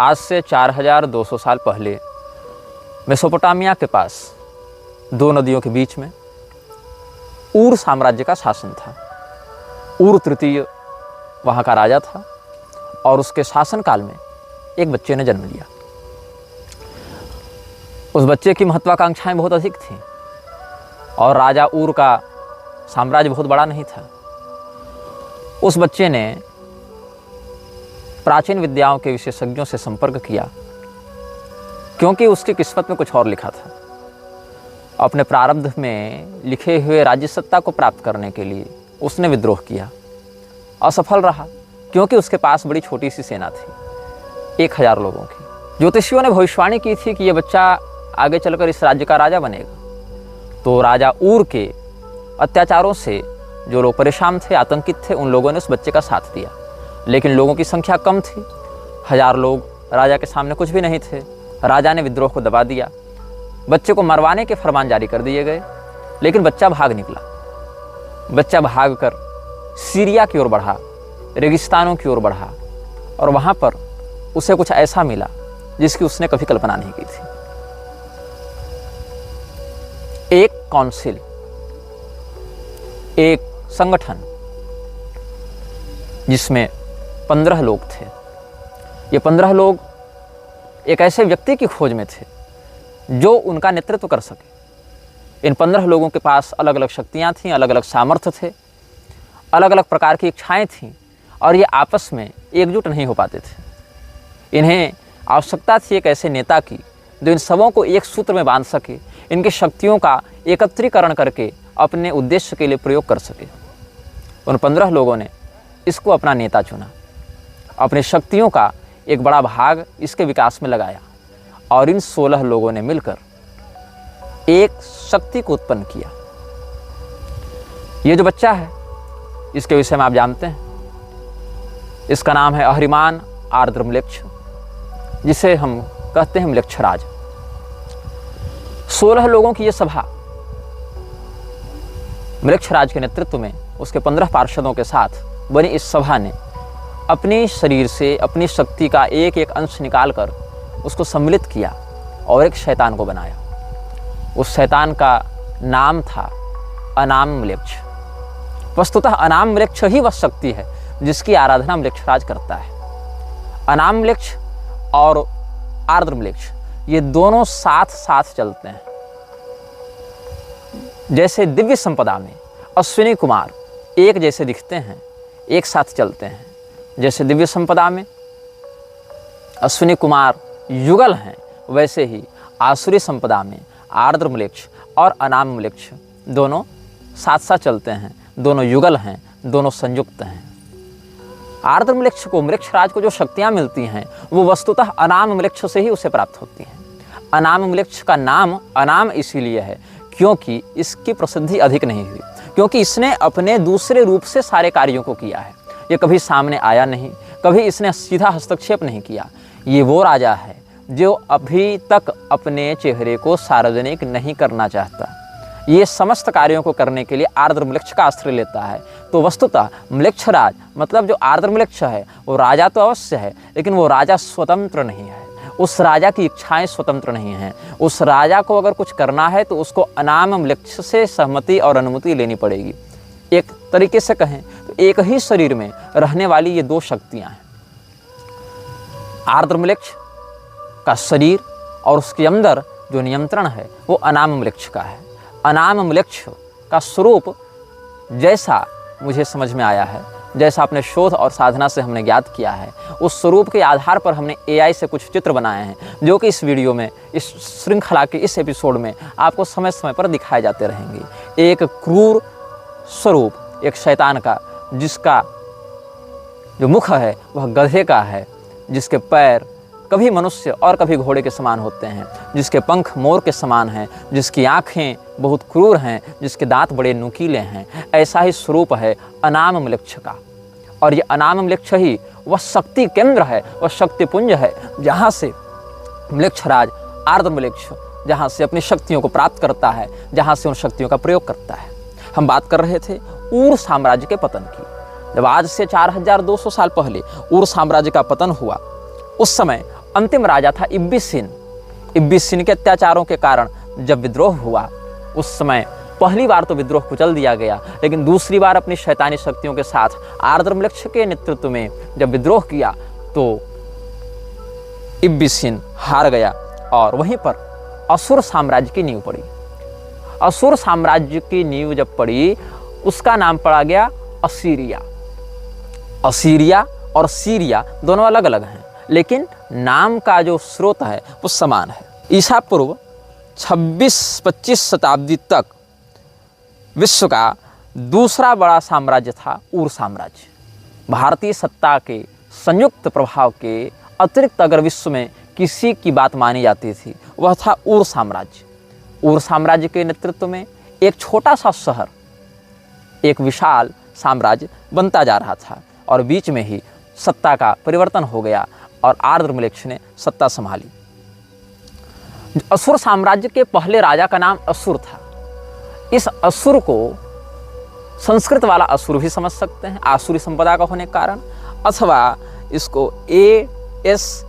आज से 4200 साल पहले मेसोपोटामिया के पास दो नदियों के बीच में ऊर साम्राज्य का शासन था। ऊर तृतीय वहाँ का राजा था और उसके शासनकाल में एक बच्चे ने जन्म लिया। उस बच्चे की महत्वाकांक्षाएं बहुत अधिक थीं और राजा ऊर का साम्राज्य बहुत बड़ा नहीं था। उस बच्चे ने प्राचीन विद्याओं के विशेषज्ञों से संपर्क किया क्योंकि उसकी किस्मत में कुछ और लिखा था। अपने प्रारब्ध में लिखे हुए राज्य सत्ता को प्राप्त करने के लिए उसने विद्रोह किया। असफल रहा क्योंकि उसके पास बड़ी छोटी सी सेना थी, 1000 लोगों की। ज्योतिषियों ने भविष्यवाणी की थी कि यह बच्चा आगे चलकर इस राज्य का राजा बनेगा। तो राजा ऊर के अत्याचारों से जो लोग परेशान थे, आतंकित थे, उन लोगों ने उस बच्चे का साथ दिया। लेकिन लोगों की संख्या कम थी, 1000 लोग राजा के सामने कुछ भी नहीं थे। राजा ने विद्रोह को दबा दिया, बच्चे को मरवाने के फरमान जारी कर दिए गए। लेकिन बच्चा भाग निकला। बच्चा भागकर सीरिया की ओर बढ़ा, रेगिस्तानों की ओर बढ़ा और वहाँ पर उसे कुछ ऐसा मिला जिसकी उसने कभी कल्पना नहीं की थी। एक काउंसिल, एक संगठन जिसमें 15 लोग थे। ये 15 लोग एक ऐसे व्यक्ति की खोज में थे जो उनका नेतृत्व कर सके। इन 15 लोगों के पास अलग अलग शक्तियाँ थीं, अलग अलग सामर्थ्य थे, अलग अलग प्रकार की इच्छाएं थीं और ये आपस में एकजुट नहीं हो पाते थे। इन्हें आवश्यकता थी एक ऐसे नेता की जो इन सबों को एक सूत्र में बांध सके, इनकी शक्तियों का एकत्रीकरण करके अपने उद्देश्य के लिए प्रयोग कर सके। उन 15 लोगों ने इसको अपना नेता चुना, अपनी शक्तियों का एक बड़ा भाग इसके विकास में लगाया और इन 16 लोगों ने मिलकर एक शक्ति को उत्पन्न किया। ये जो बच्चा है इसके विषय में आप जानते हैं, इसका नाम है अहरिमान आर्द्र म्लेच्छ, जिसे हम कहते हैं म्लेच्छराज। 16 लोगों की यह सभा म्लेच्छराज के नेतृत्व में उसके 15 पार्षदों के साथ बनी इस सभा ने अपने शरीर से अपनी शक्ति का एक एक अंश निकालकर उसको सम्मिलित किया और एक शैतान को बनाया। उस शैतान का नाम था अनाम म्लेच्छ। वस्तुतः अनाम म्लेच्छ ही वह शक्ति है जिसकी आराधना म्लेच्छराज करता है। अनाम म्लेच्छ और आर्द्र म्लेच्छ ये दोनों साथ साथ चलते हैं। जैसे दिव्य संपदा में अश्विनी कुमार एक जैसे दिखते हैं, एक साथ चलते हैं, जैसे दिव्य संपदा में अश्विनी कुमार युगल हैं, वैसे ही आसुरी संपदा में आर्द्र म्लेच्छ और अनाम म्लेच्छ दोनों साथ साथ चलते हैं, दोनों युगल हैं, दोनों संयुक्त हैं। आर्द्र म्लेच्छ को, म्लेच्छराज को जो शक्तियाँ मिलती हैं वो वस्तुतः अनाम म्लेच्छ से ही उसे प्राप्त होती हैं। अनाम म्लेच्छ का नाम अनाम इसीलिए है क्योंकि इसकी प्रसिद्धि अधिक नहीं हुई, क्योंकि इसने अपने दूसरे रूप से सारे कार्यों को किया है। ये कभी सामने आया नहीं, कभी इसने सीधा हस्तक्षेप नहीं किया। ये वो राजा है जो अभी तक अपने चेहरे को सार्वजनिक नहीं करना चाहता। ये समस्त कार्यों को करने के लिए आर्द्र म्लेच्छ का आश्रय लेता है। तो वस्तुतः म्लेच्छराज मतलब जो आर्द्र म्लेच्छ है वो राजा तो अवश्य है, लेकिन वो राजा स्वतंत्र नहीं है। उस राजा की इच्छाएं स्वतंत्र नहीं हैं। उस राजा को अगर कुछ करना है तो उसको अनाम म्लेच्छ से सहमति और अनुमति लेनी पड़ेगी। एक तरीके से कहें तो एक ही शरीर में रहने वाली ये दो शक्तियां हैं। आर्द्र म्लेच्छ का शरीर और उसके अंदर जो नियंत्रण है वो अनाम म्लेच्छ का है। अनाम म्लेच्छ का स्वरूप जैसा मुझे समझ में आया है, जैसा अपने शोध और साधना से हमने ज्ञात किया है, उस स्वरूप के आधार पर हमने AI से कुछ चित्र बनाए हैं जो कि इस वीडियो में, इस श्रृंखला के इस एपिसोड में आपको समय समय पर दिखाए जाते रहेंगे। एक क्रूर स्वरूप, एक शैतान का, जिसका जो मुख है वह गधे का है, जिसके पैर कभी मनुष्य और कभी घोड़े के समान होते हैं, जिसके पंख मोर के समान हैं, जिसकी आँखें बहुत क्रूर हैं, जिसके दांत बड़े नुकीले हैं। ऐसा ही स्वरूप है अनाम म्लेच्छ का। और ये अनाम म्लेच्छ ही वह शक्ति केंद्र है, वह शक्तिपुंज है जहाँ से म्लेच्छराज आर्द्र म्लेच्छ जहाँ से अपनी शक्तियों को प्राप्त करता है, जहाँ से उन शक्तियों का प्रयोग करता है। हम बात कर रहे थे ऊर साम्राज्य के पतन की। जब आज से 4200 साल पहले ऊर साम्राज्य का पतन हुआ, उस समय अंतिम राजा था इब्बिसिन। इब्बिसिन के अत्याचारों के कारण जब विद्रोह हुआ, उस समय पहली बार तो विद्रोह कुचल दिया गया, लेकिन दूसरी बार अपनी शैतानी शक्तियों के साथ आर्द्रमलेक्ष के नेतृत्व में जब विद्रोह किया तो इब्बिसिन हार गया और वहीं पर असुर साम्राज्य की नींव पड़ी। असुर साम्राज्य की नींव जब पड़ी, उसका नाम पड़ा गया असीरिया। असीरिया और सीरिया दोनों अलग अलग हैं, लेकिन नाम का जो स्रोत है वो समान है। ईसा पूर्व 26-25 शताब्दी तक विश्व का दूसरा बड़ा साम्राज्य था ऊर साम्राज्य। भारतीय सत्ता के संयुक्त प्रभाव के अतिरिक्त अगर विश्व में किसी की बात मानी जाती थी, वह था ऊर साम्राज्य। ऊर साम्राज्य के नेतृत्व में एक छोटा सा शहर एक विशाल साम्राज्य बनता जा रहा था और बीच में ही सत्ता का परिवर्तन हो गया और आर्द्रमलेक्ष ने सत्ता संभाली। असुर साम्राज्य के पहले राजा का नाम असुर था। इस असुर को संस्कृत वाला असुर भी समझ सकते हैं, आसुरी संपदा का होने के कारण, अथवा इसको ASSUR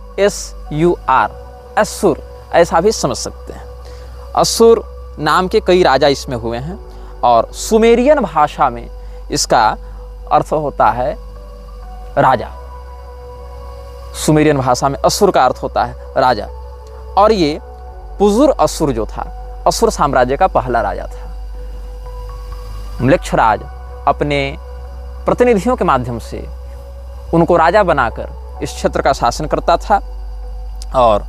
असुर ऐसा भी समझ सकते हैं। असुर नाम के कई राजा इसमें हुए हैं और सुमेरियन भाषा में इसका अर्थ होता है राजा। सुमेरियन भाषा में असुर का अर्थ होता है राजा। और ये पुजुर असुर जो था, असुर साम्राज्य का पहला राजा था। म्लेच्छराज अपने प्रतिनिधियों के माध्यम से उनको राजा बनाकर इस क्षेत्र का शासन करता था और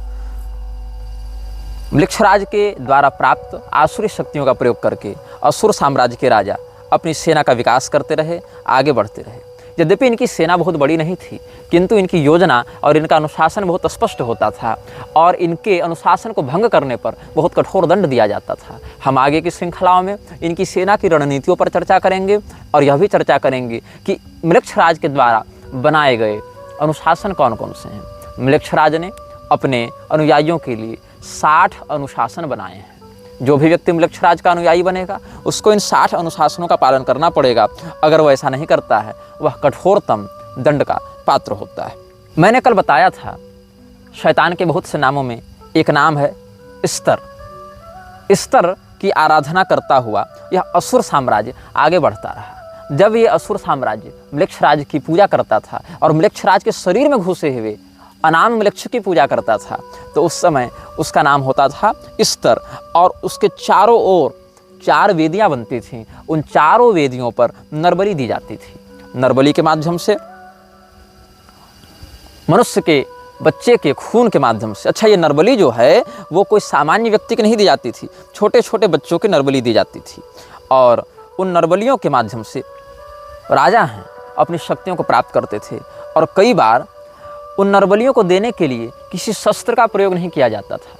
म्लेच्छराज के द्वारा प्राप्त आसुरी शक्तियों का प्रयोग करके असुर साम्राज्य के राजा अपनी सेना का विकास करते रहे, आगे बढ़ते रहे। यद्यपि इनकी सेना बहुत बड़ी नहीं थी, किंतु इनकी योजना और इनका अनुशासन बहुत स्पष्ट होता था और इनके अनुशासन को भंग करने पर बहुत कठोर दंड दिया जाता था। हम आगे की श्रृंखलाओं में इनकी सेना की रणनीतियों पर चर्चा करेंगे और यह भी चर्चा करेंगे कि म्लेच्छराज के द्वारा बनाए गए अनुशासन कौन कौन से हैं। म्लेच्छराज ने अपने अनुयायियों के लिए 60 अनुशासन बनाए हैं। जो भी व्यक्ति म्लेच्छराज का अनुयायी बनेगा उसको इन 60 अनुशासनों का पालन करना पड़ेगा। अगर वह ऐसा नहीं करता है, वह कठोरतम दंड का पात्र होता है। मैंने कल बताया था शैतान के बहुत से नामों में एक नाम है स्तर। स्तर की आराधना करता हुआ यह असुर साम्राज्य आगे बढ़ता रहा। जब ये असुर साम्राज्य म्लेच्छराज की पूजा करता था और म्लेच्छराज के शरीर में घुसे हुए अनाम म्लेच्छ की पूजा करता था, तो उस समय उसका नाम होता था स्तर और उसके चारों ओर 4 वेदियां बनती थीं। उन चारों वेदियों पर नरबलि दी जाती थी। नरबलि के माध्यम से मनुष्य के बच्चे के खून के माध्यम से, अच्छा ये नरबलि जो है वो कोई सामान्य व्यक्ति की नहीं दी जाती थी, छोटे छोटे बच्चों की नरबलि दी जाती थी और उन नरबलियों के माध्यम से राजा हैं अपनी शक्तियों को प्राप्त करते थे। और कई बार उन नरबलियों को देने के लिए किसी शस्त्र का प्रयोग नहीं किया जाता था।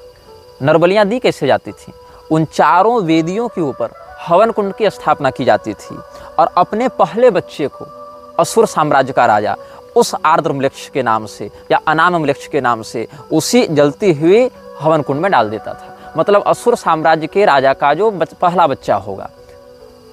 नरबलियाँ दी कैसे जाती थी? उन चारों वेदियों के ऊपर हवन कुंड की स्थापना की जाती थी और अपने पहले बच्चे को असुर साम्राज्य का राजा उस आर्द्रमलेच्छ के नाम से या अनाममलेच्छ के नाम से उसी जलती हुई हवन कुंड में डाल देता था। मतलब असुर साम्राज्य के राजा का जो पहला बच्चा होगा,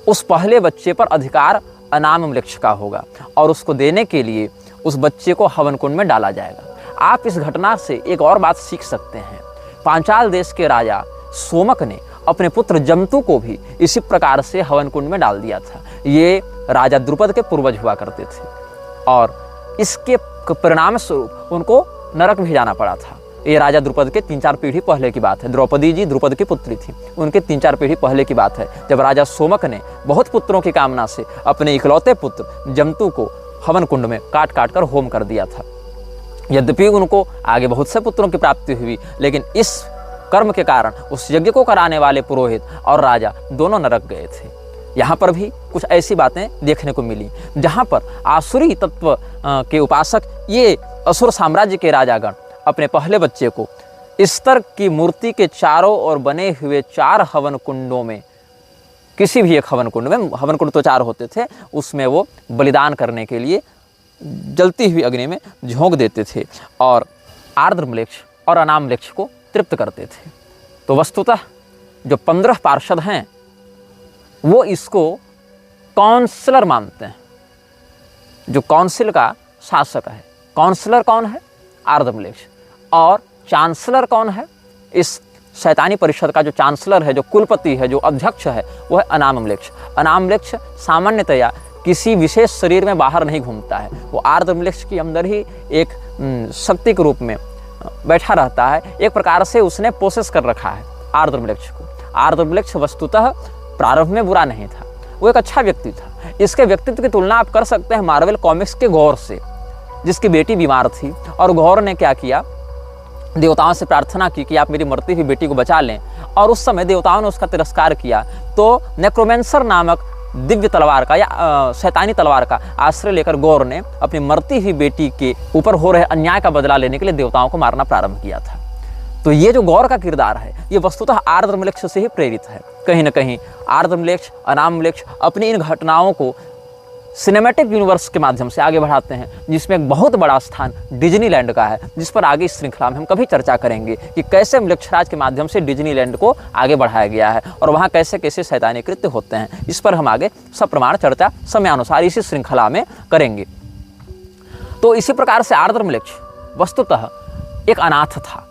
उस पहले बच्चे पर अधिकार अनाममलेच्छ का होगा और उसको देने के लिए उस बच्चे को हवन कुंड में डाला जाएगा। आप इस घटना से एक और बात सीख सकते हैं। पांचाल देश के राजा सोमक ने अपने पुत्र जमतु को भी इसी प्रकार से हवन कुंड में डाल दिया था। ये राजा द्रुपद के पूर्वज हुआ करते थे और इसके परिणाम स्वरूप उनको नरक भी जाना पड़ा था। ये राजा द्रुपद के 3-4 पीढ़ी पहले की बात है। द्रौपदी जी द्रुपद की पुत्री थी, उनके 3-4 पीढ़ी पहले की बात है, जब राजा सोमक ने बहुत पुत्रों की कामना से अपने इकलौते पुत्र जमतु को हवन कुंड में काट काट कर होम कर दिया था। यद्यपि उनको आगे बहुत से पुत्रों की प्राप्ति हुई, लेकिन इस कर्म के कारण उस यज्ञ को कराने वाले पुरोहित और राजा दोनों नरक गए थे। यहाँ पर भी कुछ ऐसी बातें देखने को मिली जहाँ पर आसुरी तत्व के उपासक ये असुर साम्राज्य के राजागण अपने पहले बच्चे को स्तर की मूर्ति के चारों ओर बने हुए 4 हवन कुंडों में, किसी भी एक हवन कुंड में, हवन कुंड तो 4 होते थे, उसमें वो बलिदान करने के लिए जलती हुई अग्नि में झोंक देते थे और आर्द्रमलेच्छ और अनामलेच्छ को तृप्त करते थे। तो वस्तुतः जो 15 पार्षद हैं वो इसको काउंसलर मानते हैं, जो काउंसिल का शासक है। काउंसलर कौन है? आर्द्रमलेच्छ। और चांसलर कौन है? इस शैतानी परिषद का जो चांसलर है, जो कुलपति है, जो अध्यक्ष है, वो है अनामम्लेक्ष। अनामम्लेक्ष सामान्यतया किसी विशेष शरीर में बाहर नहीं घूमता है, वो आर्द्रम्लेक्ष के अंदर ही एक शक्ति के रूप में बैठा रहता है। एक प्रकार से उसने पोसेस कर रखा है आर्द्रम्लेक्ष को। आर्द्रम्लेक्ष वस्तुतः प्रारंभ में बुरा नहीं था, वो एक अच्छा व्यक्ति था। इसके व्यक्तित्व की तुलना आप कर सकते हैं मार्वल कॉमिक्स के गौर से, जिसकी बेटी बीमार थी और गौर ने क्या किया, देवताओं से प्रार्थना की कि आप मेरी मरती हुई बेटी को बचा लें, और उस समय देवताओं ने उसका तिरस्कार किया। तो नेक्रोमेंसर नामक दिव्य तलवार का या शैतानी तलवार का आश्रय लेकर गौर ने अपनी मरती हुई बेटी के ऊपर हो रहे अन्याय का बदला लेने के लिए देवताओं को मारना प्रारंभ किया था। तो ये जो गौर का किरदार है, ये वस्तुतः आर्द्रम्लेक्ष से ही प्रेरित है। कहीं ना कहीं आर्द्रम्लेक्ष, अनामम्लेक्ष अपनी इन घटनाओं को सिनेमैटिक यूनिवर्स के माध्यम से आगे बढ़ाते हैं, जिसमें एक बहुत बड़ा स्थान डिज्नीलैंड का है, जिस पर आगे इस श्रृंखला में हम कभी चर्चा करेंगे कि कैसे म्लेच्छराज के माध्यम से डिज्नीलैंड को आगे बढ़ाया गया है और वहाँ कैसे कैसे शैतानी कृत्य होते हैं। इस पर हम आगे सप्रमाण चर्चा समयानुसार इसी श्रृंखला में करेंगे। तो इसी प्रकार से आर्द्रम्लेक्ष वस्तुतः एक अनाथ था,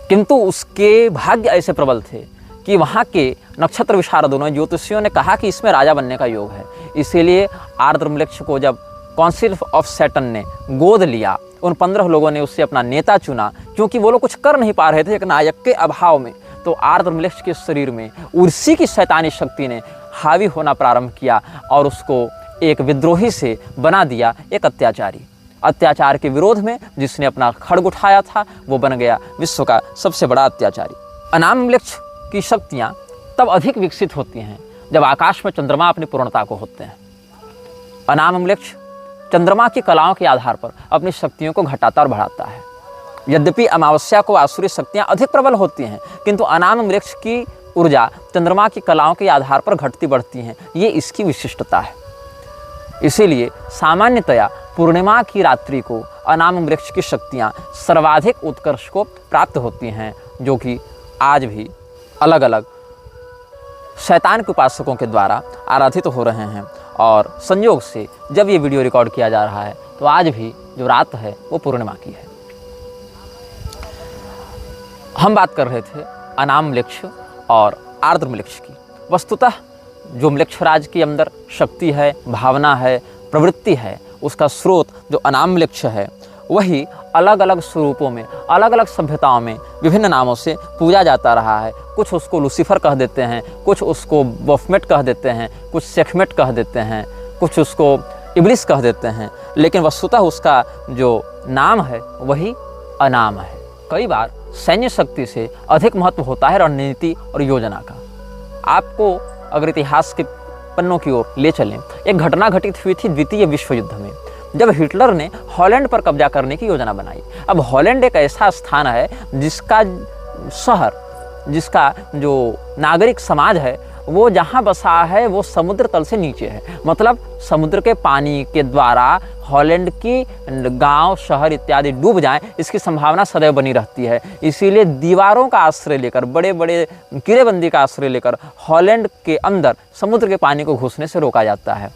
किंतु उसके भाग्य ऐसे प्रबल थे कि वहाँ के नक्षत्र विशारदों ने, ज्योतिषियों ने कहा कि इसमें राजा बनने का योग है। इसीलिए आर्द्रम्लेक्ष को जब काउंसिल ऑफ सैटर्न ने गोद लिया, उन 15 लोगों ने उससे अपना नेता चुना, क्योंकि वो लोग कुछ कर नहीं पा रहे थे एक नायक के अभाव में। तो आर्द्रम्लेक्ष के शरीर में उर्सी की शैतानी शक्ति ने हावी होना प्रारंभ किया और उसको एक विद्रोही से बना दिया, एक अत्याचारी। अत्याचार के विरोध में जिसने अपना खड्ग उठाया था, वो बन गया विश्व का सबसे बड़ा अत्याचारी। अनामम्लेक्ष की शक्तियाँ तब अधिक विकसित होती हैं जब आकाश में चंद्रमा अपनी पूर्णता को होते हैं। अनामम्लेक्ष चंद्रमा की कलाओं के आधार पर अपनी शक्तियों को घटाता और बढ़ाता है। यद्यपि अमावस्या को आसुरी शक्तियाँ अधिक प्रबल होती हैं, किंतु अनामम्लेक्ष की ऊर्जा चंद्रमा की कलाओं के आधार पर घटती बढ़ती हैं, ये इसकी विशिष्टता है। इसीलिए सामान्यतया पूर्णिमा की रात्रि को अनामम्लेक्ष की शक्तियाँ सर्वाधिक उत्कर्ष को प्राप्त होती हैं, जो कि आज भी अलग अलग शैतान के उपासकों के द्वारा आराधित हो रहे हैं। और संयोग से जब ये वीडियो रिकॉर्ड किया जा रहा है तो आज भी जो रात है वो पूर्णिमा की है। हम बात कर रहे थे अनामम्लेक्ष और आर्द्रम्लेक्ष की। वस्तुतः जो म्लेच्छराज के अंदर शक्ति है, भावना है, प्रवृत्ति है, उसका स्रोत जो अनामम्लेक्ष है, वही अलग अलग स्वरूपों में, अलग अलग सभ्यताओं में विभिन्न नामों से पूजा जाता रहा है। कुछ उसको लूसीफर कह देते हैं, कुछ उसको बफमेट कह देते हैं, कुछ सेखमेट कह देते हैं, कुछ उसको इब्लिस कह देते हैं, लेकिन वस्तुतः उसका जो नाम है वही अनाम है। कई बार सैन्य शक्ति से अधिक महत्व होता है रणनीति और योजना का। आपको अगर इतिहास के पन्नों की ओर ले चलें, एक घटना घटित हुई थी द्वितीय विश्व युद्ध में, जब हिटलर ने हॉलैंड पर कब्जा करने की योजना बनाई। अब हॉलैंड एक ऐसा स्थान है जिसका शहर, जिसका जो नागरिक समाज है, वो जहाँ बसा है वो समुद्र तल से नीचे है। मतलब समुद्र के पानी के द्वारा हॉलैंड की गांव, शहर इत्यादि डूब जाएं, इसकी संभावना सदैव बनी रहती है। इसीलिए दीवारों का आश्रय लेकर, बड़े बड़े किलेबंदी का आश्रय लेकर हॉलैंड के अंदर समुद्र के पानी को घुसने से रोका जाता है।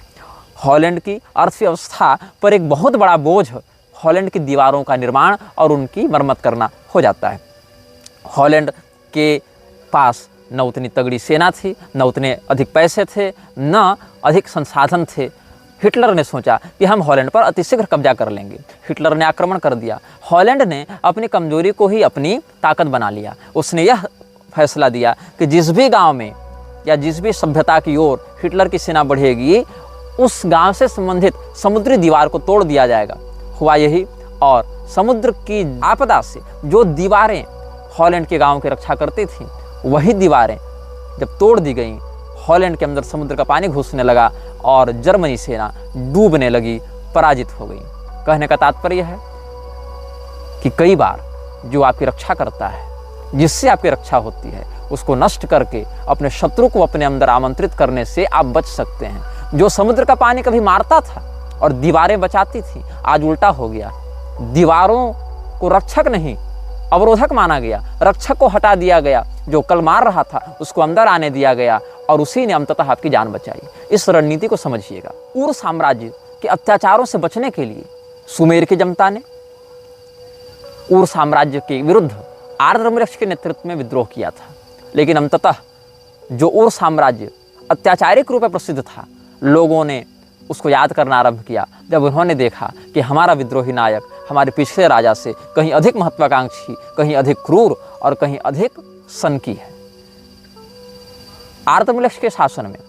हॉलैंड की अर्थव्यवस्था पर एक बहुत बड़ा बोझ हॉलैंड की दीवारों का निर्माण और उनकी मरम्मत करना हो जाता है। हॉलैंड के पास न उतनी तगड़ी सेना थी, न उतने अधिक पैसे थे, न अधिक संसाधन थे। हिटलर ने सोचा कि हम हॉलैंड पर अतिशीघ्र कब्जा कर लेंगे। हिटलर ने आक्रमण कर दिया। हॉलैंड ने अपनी कमजोरी को ही अपनी ताकत बना लिया। उसने यह फैसला दिया कि जिस भी गांव में या जिस भी सभ्यता की ओर हिटलर की सेना बढ़ेगी, उस गांव से संबंधित समुद्री दीवार को तोड़ दिया जाएगा। हुआ यही, और समुद्र की आपदा से जो दीवारें हॉलैंड के गांव की रक्षा करती थीं, वही दीवारें जब तोड़ दी गईं, हॉलैंड के अंदर समुद्र का पानी घुसने लगा और जर्मनी सेना डूबने लगी, पराजित हो गई। कहने का तात्पर्य है कि कई बार जो आपकी रक्षा करता है, जिससे आपकी रक्षा होती है, उसको नष्ट करके अपने शत्रु को अपने अंदर आमंत्रित करने से आप बच सकते हैं। जो समुद्र का पानी कभी मारता था और दीवारें बचाती थी, आज उल्टा हो गया। दीवारों को रक्षक नहीं, अवरोधक माना गया, रक्षक को हटा दिया गया। जो कल मार रहा था उसको अंदर आने दिया गया और उसी ने अंततः आपकी जान बचाई। इस रणनीति को समझिएगा। उर साम्राज्य के अत्याचारों से बचने के लिए सुमेर की जनता ने उर साम्राज्य के विरुद्ध आर्द्रमृक्ष के नेतृत्व में विद्रोह किया था। लेकिन अंततः जो उर साम्राज्य अत्याचारिक रूप में प्रसिद्ध था, लोगों ने उसको याद करना आरंभ किया जब उन्होंने देखा कि हमारा विद्रोही नायक हमारे पिछले राजा से कहीं अधिक महत्वाकांक्षी, कहीं अधिक क्रूर और कहीं अधिक सनकी है। आर्द्रमृक्ष के शासन में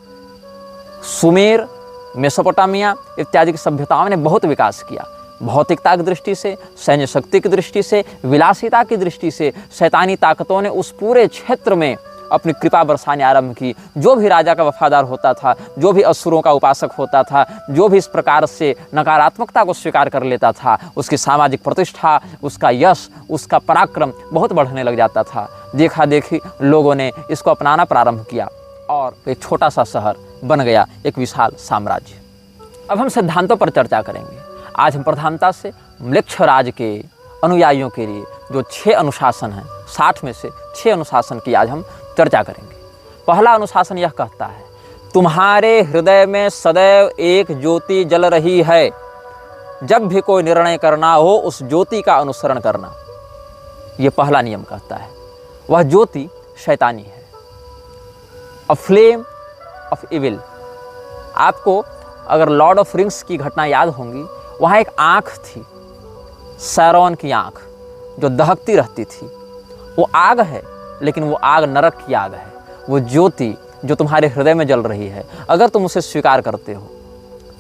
सुमेर, मेसोपोटामिया इत्यादि की सभ्यताओं ने बहुत विकास किया। भौतिकता की दृष्टि से, सैन्य शक्ति की दृष्टि से, विलासिता की दृष्टि से शैतानी ताकतों ने उस पूरे क्षेत्र में अपनी कृपा बरसाने आरंभ की। जो भी राजा का वफादार होता था, जो भी असुरों का उपासक होता था, जो भी इस प्रकार से नकारात्मकता को स्वीकार कर लेता था, उसकी सामाजिक प्रतिष्ठा, उसका यश, उसका पराक्रम बहुत बढ़ने लग जाता था। देखा देखी लोगों ने इसको अपनाना प्रारंभ किया और एक छोटा सा शहर बन गया एक विशाल साम्राज्य। अब हम सिद्धांतों पर चर्चा करेंगे। आज हम प्रधानता से म्लेच्छराज के अनुयायियों के लिए जो 6 अनुशासन हैं, 60 में से 6 अनुशासन की आज हम चर्चा करेंगे। पहला अनुशासन यह कहता है, तुम्हारे हृदय में सदैव एक ज्योति जल रही है। जब भी कोई निर्णय करना हो उस ज्योति का अनुसरण करना। यह पहला नियम कहता है। वह ज्योति शैतानी है, अ फ्लेम ऑफ इविल। आपको अगर लॉर्ड ऑफ रिंग्स की घटना याद होंगी, वहाँ एक आँख थी, सैरोन की आँख, जो दहकती रहती थी। वो आग है, लेकिन वो आग नरक की आग है। वो ज्योति जो तुम्हारे हृदय में जल रही है, अगर तुम उसे स्वीकार करते हो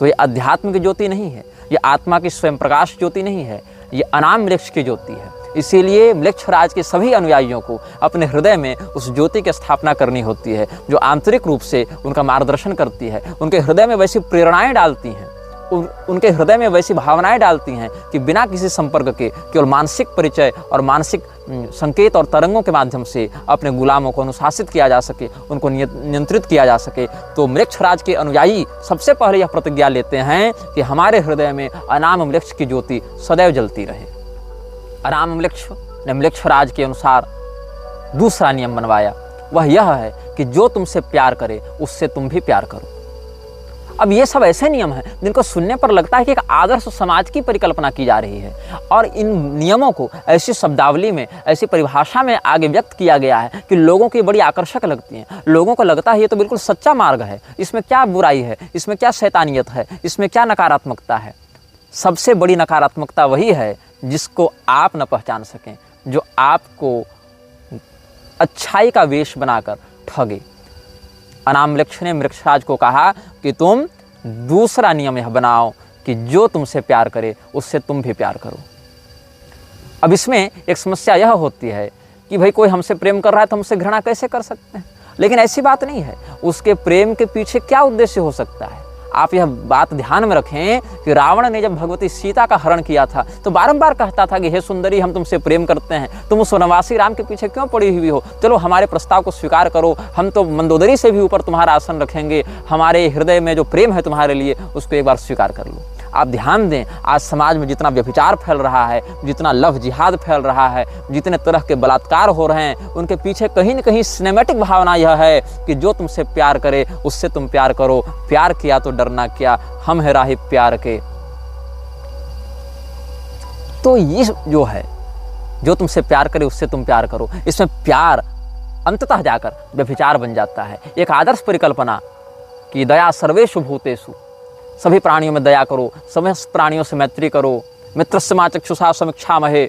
तो ये अध्यात्म की ज्योति नहीं है, ये आत्मा की स्वयं प्रकाश ज्योति नहीं है, ये अनाम वृक्ष की ज्योति है। इसीलिए म्लेच्छराज के सभी अनुयायियों को अपने हृदय में उस ज्योति की स्थापना करनी होती है, जो आंतरिक रूप से उनका मार्गदर्शन करती है, उनके हृदय में वैसी प्रेरणाएं डालती हैं, उनके हृदय में वैसी भावनाएं डालती हैं कि बिना किसी संपर्क के केवल मानसिक परिचय और मानसिक संकेत और तरंगों के माध्यम से अपने गुलामों को अनुशासित किया जा सके, उनको नियंत्रित किया जा सके। तो म्लेच्छराज के अनुयायी सबसे पहले यह प्रतिज्ञा लेते हैं कि हमारे हृदय में अनाम वृक्ष की ज्योति सदैव जलती रहे। अनाम वृक्ष ने म्लेच्छराज के अनुसार दूसरा नियम बनवाया। वह यह है कि जो तुमसे प्यार करे उससे तुम भी प्यार करो। अब ये सब ऐसे नियम हैं जिनको सुनने पर लगता है कि एक आदर्श समाज की परिकल्पना की जा रही है, और इन नियमों को ऐसी शब्दावली में, ऐसी परिभाषा में आगे व्यक्त किया गया है कि लोगों की बड़ी आकर्षक लगती हैं। लोगों को लगता है ये तो बिल्कुल सच्चा मार्ग है, इसमें क्या बुराई है, इसमें क्या शैतानियत है, इसमें क्या नकारात्मकता है। सबसे बड़ी नकारात्मकता वही है जिसको आप न पहचान सकें, जो आपको अच्छाई का वेश बनाकर ठगे। अनाम वृक्ष ने म्लेच्छराज को कहा कि तुम दूसरा नियम यह बनाओ कि जो तुमसे प्यार करे उससे तुम भी प्यार करो। अब इसमें एक समस्या यह होती है कि भाई कोई हमसे प्रेम कर रहा है तो हमसे घृणा कैसे कर सकते हैं, लेकिन ऐसी बात नहीं है। उसके प्रेम के पीछे क्या उद्देश्य हो सकता है। आप यह बात ध्यान में रखें कि रावण ने जब भगवती सीता का हरण किया था तो बारंबार कहता था कि हे सुंदरी, हम तुमसे प्रेम करते हैं, तुम उस वनवासी राम के पीछे क्यों पड़ी हुई हो, चलो हमारे प्रस्ताव को स्वीकार करो, हम तो मंदोदरी से भी ऊपर तुम्हारा आसन रखेंगे, हमारे हृदय में जो प्रेम है तुम्हारे लिए उसको एक बार स्वीकार कर लो। आप ध्यान दें, आज समाज में जितना व्यभिचार फैल रहा है, जितना लव जिहाद फैल रहा है, जितने तरह के बलात्कार हो रहे हैं, उनके पीछे कहीं न कहीं सिनेमैटिक भावना यह है कि जो तुमसे प्यार करे उससे तुम प्यार करो, प्यार किया तो डरना क्या, हम है राही प्यार के। तो ये जो है, जो तुमसे प्यार करे उससे तुम प्यार करो, इसमें प्यार अंततः जाकर व्यभिचार बन जाता है। एक आदर्श परिकल्पना कि दया सर्वेषु भूतेषु, सभी प्राणियों में दया करो, समस्त प्राणियों से मैत्री करो, मित्रस्य मा चक्षुषा समीक्षामहे।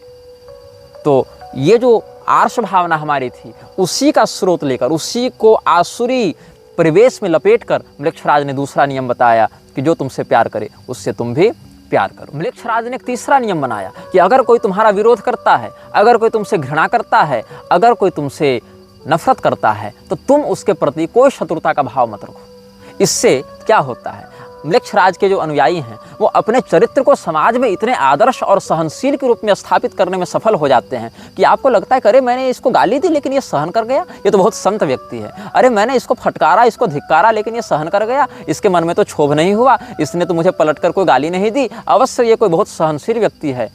तो ये जो आर्ष भावना हमारी थी, उसी का स्रोत लेकर, उसी को आसुरी परिवेश में लपेटकर म्लेच्छराज ने दूसरा नियम बताया कि जो तुमसे प्यार करे उससे तुम भी प्यार करो। म्लेच्छराज ने एक तीसरा नियम बनाया कि अगर कोई तुम्हारा विरोध करता है, अगर कोई तुमसे घृणा करता है, अगर कोई तुमसे नफरत करता है, तो तुम उसके प्रति कोई शत्रुता का भाव मत रखो। इससे क्या होता है, म्लेच्छराज के जो अनुयायी हैं वो अपने चरित्र को समाज में इतने आदर्श और सहनशील के रूप में स्थापित करने में सफल हो जाते हैं कि आपको लगता है कि अरे मैंने इसको गाली दी लेकिन ये सहन कर गया, ये तो बहुत संत व्यक्ति है। अरे मैंने इसको फटकारा, इसको धिक्कारा, लेकिन ये सहन कर गया, इसके मन में तो क्षोभ नहीं हुआ, इसने तो मुझे पलटकर कोई गाली नहीं दी, अवश्य ये कोई बहुत सहनशील व्यक्ति है।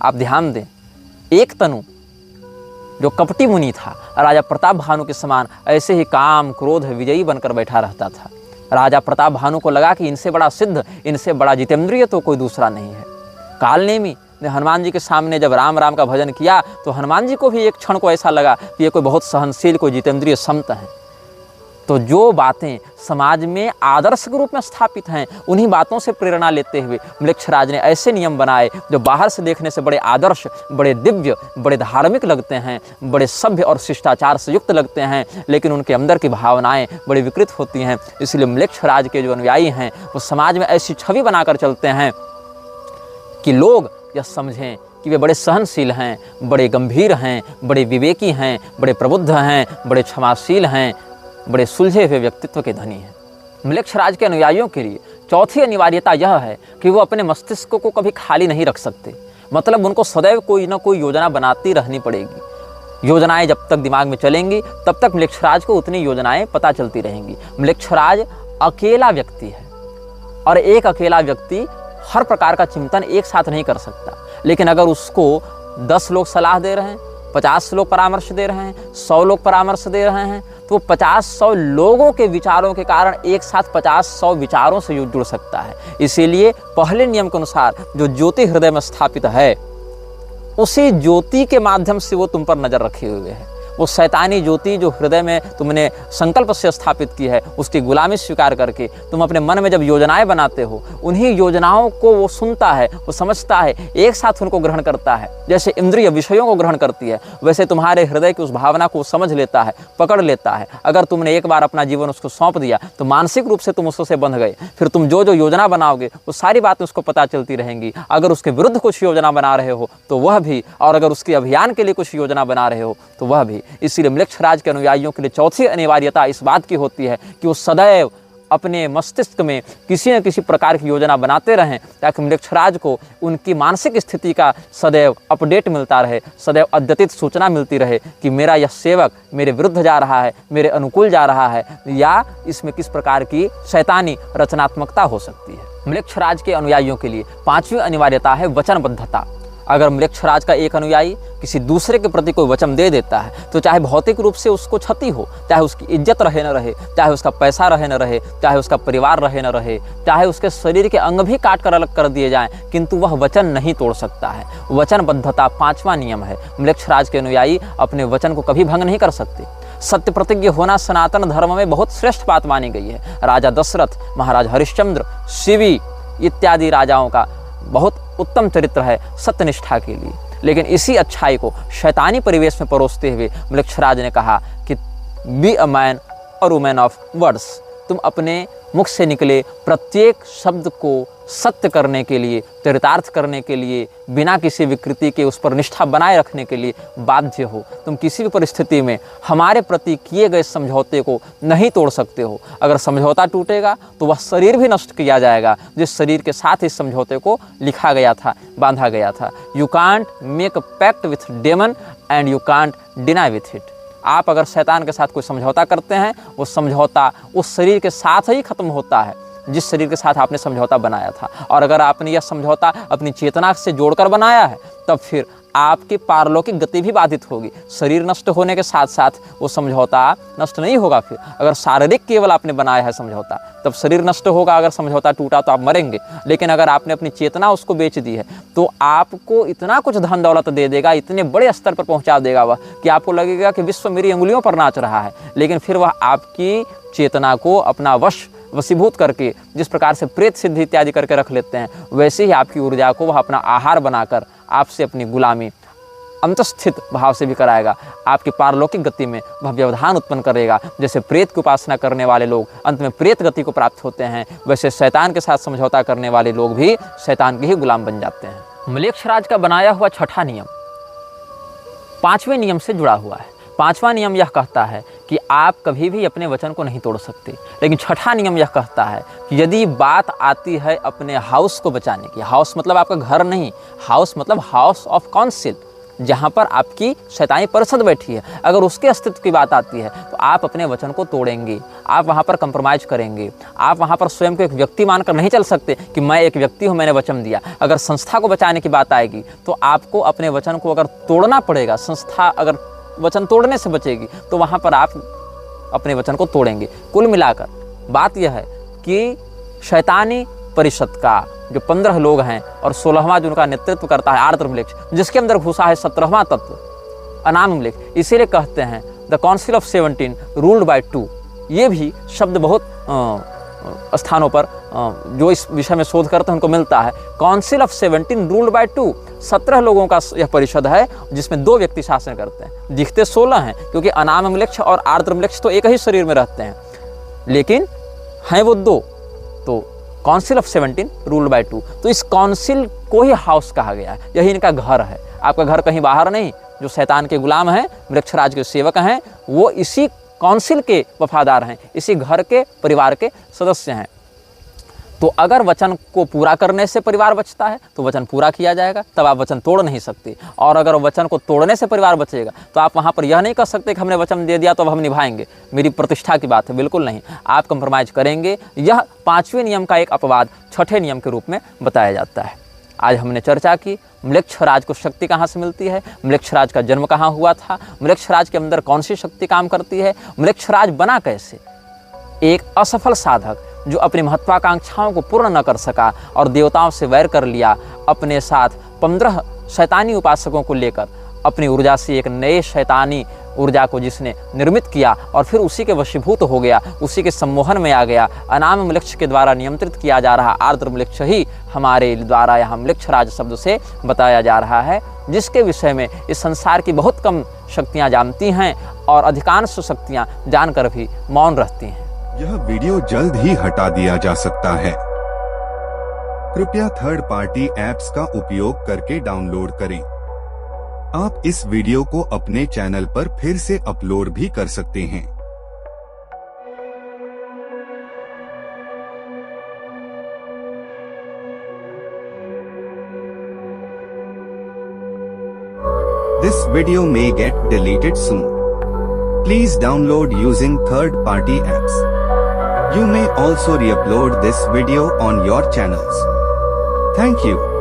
आप ध्यान दें, एक तनु जो कपटी मुनि था, राजा प्रताप भानु के समान ऐसे ही काम क्रोध विजयी बनकर बैठा रहता था। राजा प्रताप भानु को लगा कि इनसे बड़ा सिद्ध, इनसे बड़ा जितेंद्रिय तो कोई दूसरा नहीं है। कालनेमी हनुमान जी के सामने जब राम राम का भजन किया तो हनुमान जी को भी एक क्षण को ऐसा लगा कि ये कोई बहुत सहनशील, कोई जितेंद्रिय संत है। तो जो बातें समाज में आदर्श के रूप में स्थापित हैं, उन्हीं बातों से प्रेरणा लेते हुए म्लेच्छराज ने ऐसे नियम बनाए जो बाहर से देखने से बड़े आदर्श, बड़े दिव्य, बड़े धार्मिक लगते हैं, बड़े सभ्य और शिष्टाचार से युक्त लगते हैं, लेकिन उनके अंदर की भावनाएं बड़ी विकृत होती हैं। इसलिए म्लेच्छराज के जो अनुयायी हैं वो समाज में ऐसी छवि बनाकर चलते हैं कि लोग यह समझें कि वे बड़े सहनशील हैं, बड़े गंभीर हैं, बड़े विवेकी हैं, बड़े प्रबुद्ध हैं, बड़े क्षमाशील हैं, बड़े सुलझे हुए व्यक्तित्व के धनी हैं। म्लेच्छराज के अनुयायियों के लिए चौथी अनिवार्यता यह है कि वो अपने मस्तिष्क को कभी खाली नहीं रख सकते। मतलब उनको सदैव कोई ना कोई योजना बनाती रहनी पड़ेगी। योजनाएं जब तक दिमाग में चलेंगी तब तक म्लेच्छराज को उतनी योजनाएं पता चलती रहेंगी। म्लेच्छराज अकेला व्यक्ति है और एक अकेला व्यक्ति हर प्रकार का चिंतन एक साथ नहीं कर सकता। लेकिन अगर उसको 10 लोग सलाह दे रहे हैं, 50 लोग परामर्श दे रहे हैं, 100 लोग परामर्श दे रहे हैं, तो 50-100 लोगों के विचारों के कारण एक साथ 50-100 विचारों से जुड़ सकता है। इसीलिए पहले नियम के अनुसार जो ज्योति हृदय में स्थापित है, उसी ज्योति के माध्यम से वो तुम पर नजर रखे हुए है। वो शैतानी ज्योति जो हृदय में तुमने संकल्प से स्थापित की है, उसकी गुलामी स्वीकार करके तुम अपने मन में जब योजनाएं बनाते हो, उन्हीं योजनाओं को वो सुनता है, वो समझता है, एक साथ उनको ग्रहण करता है। जैसे इंद्रिय विषयों को ग्रहण करती है, वैसे तुम्हारे हृदय की उस भावना को समझ लेता है, पकड़ लेता है। अगर तुमने एक बार अपना जीवन उसको सौंप दिया तो मानसिक रूप से तुम उससे बंध गए। फिर तुम जो जो योजना बनाओगे वो सारी बातें उसको पता चलती रहेंगी। अगर उसके विरुद्ध कुछ योजना बना रहे हो तो वह भी, और अगर उसके अभियान के लिए कुछ योजना बना रहे हो तो वह भी। इसीलिए म्लेच्छराज के अनुयायियों के लिए चौथी अनिवार्यता इस बात की होती है कि वो सदैव अपने मस्तिष्क में किसी न किसी प्रकार की योजना बनाते रहें, ताकि म्लेच्छराज को उनकी मानसिक स्थिति का सदैव अपडेट मिलता रहे, सदैव अद्यतित सूचना मिलती रहे कि मेरा यह सेवक मेरे विरुद्ध जा रहा है, मेरे अनुकूल जा रहा है, या इसमें किस प्रकार की शैतानी रचनात्मकता हो सकती है। म्लेच्छराज के अनुयायियों के लिए पांचवी अनिवार्यता है वचनबद्धता। अगर म्लेच्छराज का एक अनुयायी किसी दूसरे के प्रति कोई वचन दे देता है तो चाहे भौतिक रूप से उसको क्षति हो, चाहे उसकी इज्जत रहे न रहे, चाहे उसका पैसा रहे न रहे, चाहे उसका परिवार रहे न रहे, चाहे उसके शरीर के अंग भी काट कर अलग कर दिए जाएं, किंतु वह वचन नहीं तोड़ सकता है। वचनबद्धता पांचवा नियम है। म्लेच्छराज के अनुयायी अपने वचन को कभी भंग नहीं कर सकते। सत्य प्रतिज्ञ होना सनातन धर्म में बहुत श्रेष्ठ बात मानी गई है। राजा दशरथ, महाराज हरिश्चंद्र, शिवी इत्यादि राजाओं का बहुत उत्तम चरित्र है सत्यनिष्ठा के लिए। लेकिन इसी अच्छाई को शैतानी परिवेश में परोसते हुए म्लेच्छराज ने कहा कि बी अ मैन और वुमेन ऑफ वर्ड्स। तुम अपने मुख से निकले प्रत्येक शब्द को सत्य करने के लिए, चरितार्थ करने के लिए, बिना किसी विकृति के उस पर निष्ठा बनाए रखने के लिए बाध्य हो। तुम किसी भी परिस्थिति में हमारे प्रति किए गए समझौते को नहीं तोड़ सकते हो। अगर समझौता टूटेगा तो वह शरीर भी नष्ट किया जाएगा जिस शरीर के साथ इस समझौते को लिखा गया था, बांधा गया था। You can't make a pact with demon and you can't deny with it. आप अगर शैतान के साथ कोई समझौता करते हैं, वो समझौता उस शरीर के साथ ही खत्म होता है जिस शरीर के साथ आपने समझौता बनाया था। और अगर आपने यह समझौता अपनी चेतना से जोड़कर बनाया है, तब फिर आपकी पारलौकिक गति भी बाधित होगी। शरीर नष्ट होने के साथ साथ वो समझौता नष्ट नहीं होगा। फिर अगर शारीरिक केवल आपने बनाया है समझौता, तब शरीर नष्ट होगा। अगर समझौता टूटा तो आप मरेंगे। लेकिन अगर आपने अपनी चेतना उसको बेच दी है तो आपको इतना कुछ धन दौलत दे देगा, इतने बड़े स्तर पर पहुंचा देगा वह, कि आपको लगेगा कि विश्व मेरी उंगलियों पर नाच रहा है। लेकिन फिर वह आपकी चेतना को अपना वशीभूत करके, जिस प्रकार से प्रेत सिद्धि इत्यादि करके रख लेते हैं, वैसे ही आपकी ऊर्जा को वह अपना आहार बनाकर आपसे अपनी गुलामी अंतस्थित भाव से भी कराएगा। आपकी पारलौकिक गति में वह व्यवधान उत्पन्न करेगा। जैसे प्रेत की उपासना करने वाले लोग अंत में प्रेत गति को प्राप्त होते हैं, वैसे शैतान के साथ समझौता करने वाले लोग भी शैतान के ही गुलाम बन जाते हैं। म्लेच्छराज का बनाया हुआ छठा नियम पांचवें नियम से जुड़ा हुआ है। पांचवा नियम यह कहता है कि आप कभी भी अपने वचन को नहीं तोड़ सकते। लेकिन छठा नियम यह कहता है कि यदि बात आती है अपने हाउस को बचाने की, हाउस मतलब आपका घर नहीं, हाउस मतलब हाउस ऑफ काउंसिल, जहाँ पर आपकी शैतानी परिषद बैठी है, अगर उसके अस्तित्व की बात आती है तो आप अपने वचन को तोड़ेंगे। आप वहाँ पर कंप्रोमाइज़ करेंगे। आप वहाँ पर स्वयं को एक व्यक्ति मानकर नहीं चल सकते कि मैं एक व्यक्ति हूँ, मैंने वचन दिया। अगर संस्था को बचाने की बात आएगी तो आपको अपने वचन को अगर तोड़ना पड़ेगा, संस्था अगर वचन तोड़ने से बचेगी तो वहाँ पर आप अपने वचन को तोड़ेंगे। कुल मिलाकर बात यह है कि शैतानी परिषद का जो 15 लोग हैं और 16वां जो उनका नेतृत्व करता है आर्द्र म्लेच्छ, जिसके अंदर घुसा है 17वां तत्व अनाम म्लेच्छ, इसीलिए कहते हैं the council of 17 ruled by 2। ये भी शब्द बहुत स्थानों पर जो इस विषय में शोध करते हैं उनको मिलता है। काउंसिल ऑफ 17 रूल्ड बाय 2, 17 लोगों का यह परिषद है जिसमें 2 व्यक्ति शासन करते हैं। दिखते 16 हैं क्योंकि अनाम म्लेच्छ और आर्द्र म्लेच्छ तो एक ही शरीर में रहते हैं, लेकिन हैं वो 2। तो काउंसिल ऑफ 17 रूल्ड बाय 2, तो इस काउंसिल को ही हाउस कहा गया है, यही इनका घर है। आपका घर कहीं बाहर नहीं। जो शैतान के गुलाम हैं, म्लेच्छराज के सेवक हैं, वो इसी काउंसिल के वफादार हैं, इसी घर के परिवार के सदस्य हैं। तो अगर वचन को पूरा करने से परिवार बचता है तो वचन पूरा किया जाएगा, तब आप वचन तोड़ नहीं सकते। और अगर वचन को तोड़ने से परिवार बचेगा तो आप वहाँ पर यह नहीं कर सकते कि हमने वचन दे दिया तो अब हम निभाएंगे, मेरी प्रतिष्ठा की बात है, बिल्कुल नहीं। आप कंप्रोमाइज़ करेंगे। यह 5वें नियम का एक अपवाद 6ठे नियम के रूप में बताया जाता है। आज हमने चर्चा की म्लेच्छराज को शक्ति कहाँ से मिलती है, म्लेच्छराज का जन्म कहाँ हुआ था, म्लेच्छराज के अंदर कौन सी शक्ति काम करती है, म्लेच्छराज बना कैसे। एक असफल साधक जो अपनी महत्वाकांक्षाओं को पूर्ण न कर सका और देवताओं से वैर कर लिया, अपने साथ 15 शैतानी उपासकों को लेकर अपनी ऊर्जा से एक नए शैतानी ऊर्जा को जिसने निर्मित किया और फिर उसी के वशीभूत हो गया, उसी के सम्मोहन में आ गया। अनाम म्लेच्छ के द्वारा नियंत्रित किया जा रहा आर्द्र म्लेच्छ ही हमारे द्वारा यहाँ म्लेच्छराज शब्द से बताया जा रहा है, जिसके विषय में इस संसार की बहुत कम शक्तियाँ जानती हैं और अधिकांश शक्तियाँ जानकर भी मौन रहती हैं। यह वीडियो जल्द ही हटा दिया जा सकता है। कृपया थर्ड पार्टी ऐप्स का उपयोग करके डाउनलोड करें। आप इस वीडियो को अपने चैनल पर फिर से अपलोड भी कर सकते हैं। This video may get deleted soon. Please download using third-party apps. You may also re-upload this video on your channels. Thank you.